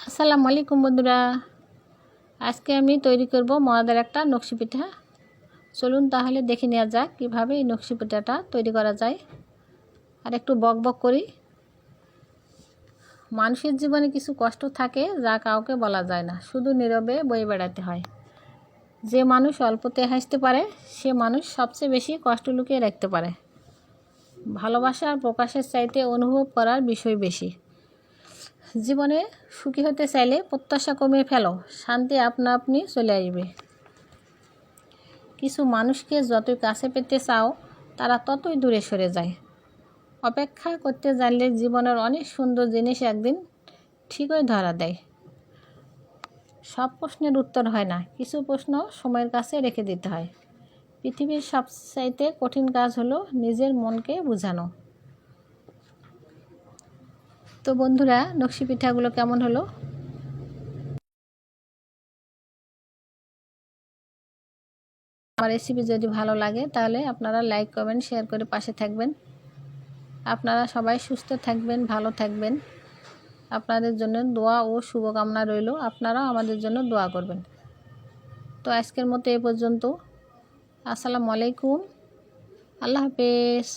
আসসালামু আলাইকুম বন্ধুরা, আজকে আমি তৈরি করব মজাদার একটা নকশি পিঠা। চলুন তাহলে দেখে নেওয়া যাক কীভাবে এই নকশি পিঠাটা তৈরি করা যায়। আর একটু বক করি। মানুষের জীবনে কিছু কষ্ট থাকে যা কাউকে বলা যায় না, শুধু নীরবে বয়ে বেড়াতে হয়। যে মানুষ অল্পতে হাসতে পারে সে মানুষ সবচেয়ে বেশি কষ্ট লুকিয়ে রাখতে পারে। ভালোবাসার প্রকাশের চাইতে অনুভব করার বিষয় বেশি। জীবনে সুখী হতে চাইলে প্রত্যাশা কমিয়ে ফেলো, শান্তি আপনা আপনি চলে আসবে। কিছু মানুষকে যতই কাছে পেতে চাও তারা ততই দূরে সরে যায়। অপেক্ষা করতে জানলে জীবনের অনেক সুন্দর জিনিস একদিন ঠিকই ধরা দেয়। সব প্রশ্নের উত্তর হয় না, কিছু প্রশ্ন সময়ের কাছে রেখে দিতে হয়। পৃথিবীর সবচাইতে কঠিন কাজ হলো নিজের মনকে বোঝানো। তো বন্ধুরা, নকশি পিঠাগুলো কেমন হলো? আমার রেসিপি যদি ভালো লাগে তাহলে আপনারা লাইক কমেন্ট শেয়ার করে পাশে থাকবেন। আপনারা সবাই সুস্থ থাকবেন, ভালো থাকবেন। আপনাদের জন্য দোয়া ও শুভকামনা রইল। আপনারাও আমাদের জন্য দোয়া করবেন। তো আজকের মতো এ পর্যন্ত। আসসালামু আলাইকুম, আল্লাহ হাফেজ।